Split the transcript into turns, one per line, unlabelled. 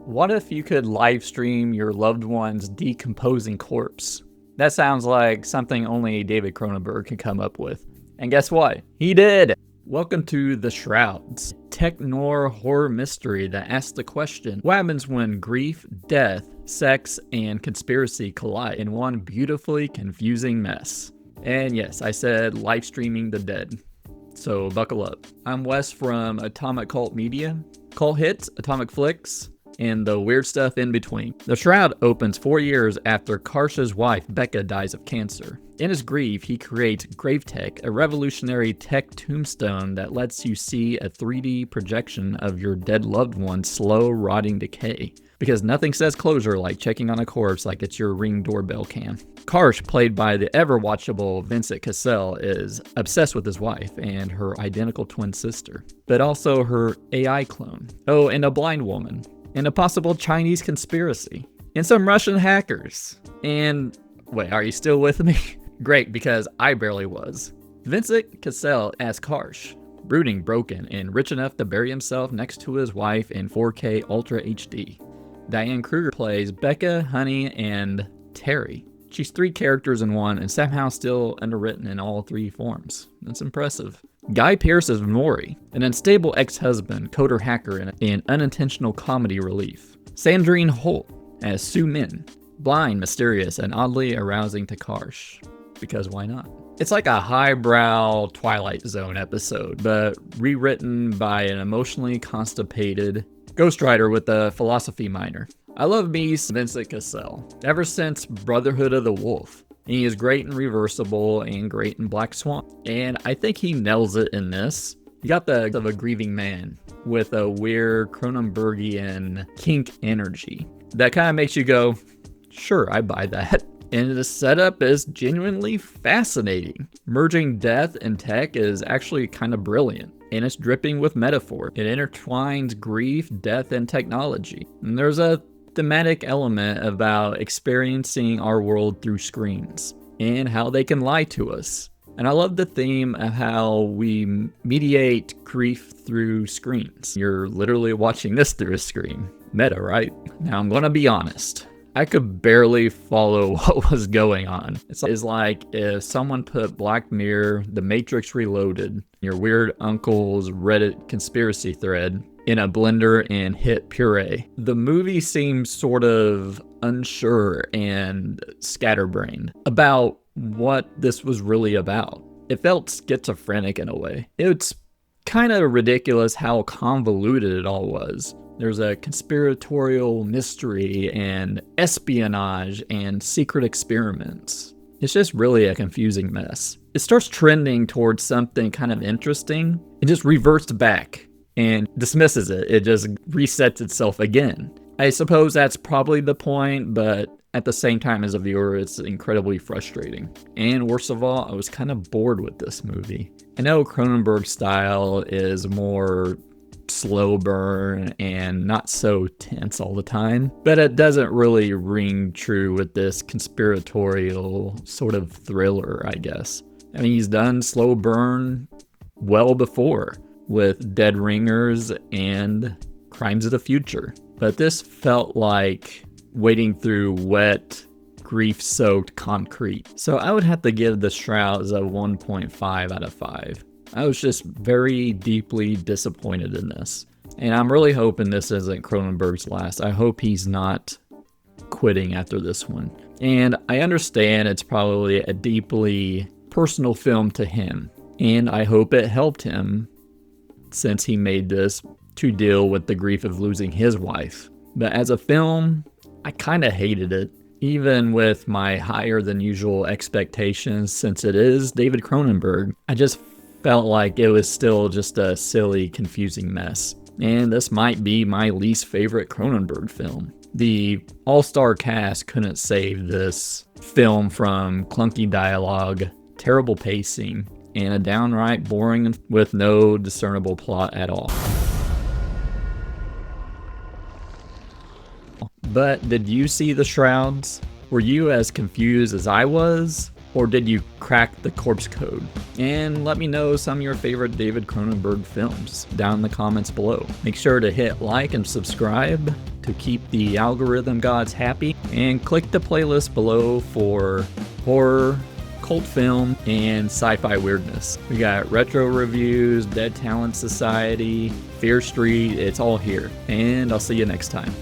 What if you could live stream your loved one's decomposing corpse? That sounds like something only David Cronenberg could come up with. And guess what? He did! Welcome to The Shrouds, tech-noir horror mystery that asks the question, what happens when grief, death, sex, and conspiracy collide in one beautifully confusing mess? And yes, I said live streaming the dead. So buckle up. I'm Wes from Atomic Cult Media, Cult Hits, Atomic Flicks, and the weird stuff in between. The Shroud opens 4 years after Karsh's wife, Becca, dies of cancer. In his grief, he creates GraveTech, a revolutionary tech tombstone that lets you see a 3D projection of your dead loved one's slow, rotting decay. Because nothing says closure like checking on a corpse like it's your Ring doorbell cam. Karsh, played by the ever-watchable Vincent Cassel, is obsessed with his wife and her identical twin sister, but also her AI clone. Oh, and a blind woman. And a possible Chinese conspiracy. And some Russian hackers. And wait, are you still with me? Great, because I barely was. Vincent Cassel as Karsh, brooding, broken, and rich enough to bury himself next to his wife in 4K Ultra HD. Diane Kruger plays Becca, Honey, and Terry. She's 3 characters in one and somehow still underwritten in all 3 forms. That's impressive. Guy Pearce as Maury, an unstable ex-husband, coder hacker, and unintentional comedy relief. Sandrine Holt as Sue Min, blind, mysterious, and oddly arousing to Karsh. Because why not? It's like a highbrow Twilight Zone episode, but rewritten by an emotionally constipated ghostwriter with a philosophy minor. I love me Vincent Cassel, ever since Brotherhood of the Wolf. He is great in Reversible and great in Black Swan. And I think he nails it in this. You got the of a grieving man with a weird Cronenbergian kink energy. That kind of makes you go, sure, I buy that. And the setup is genuinely fascinating. Merging death and tech is actually kind of brilliant. And it's dripping with metaphor. It intertwines grief, death, and technology. And there's a thematic element about experiencing our world through screens and how they can lie to us. And I love the theme of how we mediate grief through screens. You're literally watching this through a screen. Meta, right? Now I'm gonna be honest. I could barely follow what was going on. It's like if someone put Black Mirror, The Matrix Reloaded, your weird uncle's Reddit conspiracy thread, in a blender and hit puree. The movie seems sort of unsure and scatterbrained about what this was really about. It felt schizophrenic in a way. It's kind of ridiculous how convoluted it all was. There's a conspiratorial mystery and espionage and secret experiments. It's just really a confusing mess. It starts trending towards something kind of interesting. It just reverts back and dismisses it. It just resets itself again. I suppose that's probably the point, but at the same time as a viewer, it's incredibly frustrating. And worst of all, I was kind of bored with this movie. I know Cronenberg's style is more slow burn and not so tense all the time, but it doesn't really ring true with this conspiratorial sort of thriller, I guess. I mean, he's done slow burn well before with Dead Ringers and Crimes of the Future, but this felt like wading through wet, grief-soaked concrete. So I would have to give The Shrouds a 1.5 out of 5. I was just very deeply disappointed in this. And I'm really hoping this isn't Cronenberg's last. I hope he's not quitting after this one. And I understand it's probably a deeply personal film to him. And I hope it helped him, since he made this, to deal with the grief of losing his wife. But as a film, I kind of hated it. Even with my higher than usual expectations, since it is David Cronenberg, I just felt like it was still just a silly, confusing mess. And this might be my least favorite Cronenberg film. The all-star cast couldn't save this film from clunky dialogue, terrible pacing, and a downright boring with no discernible plot at all. But did you see The Shrouds? Were you as confused as I was? Or did you crack the corpse code? And let me know some of your favorite David Cronenberg films down in the comments below. Make sure to hit like and subscribe to keep the algorithm gods happy, and click the playlist below for horror, cult film, and sci-fi weirdness. We got retro reviews, Dead Talent Society, Fear Street, it's all here. And I'll see you next time.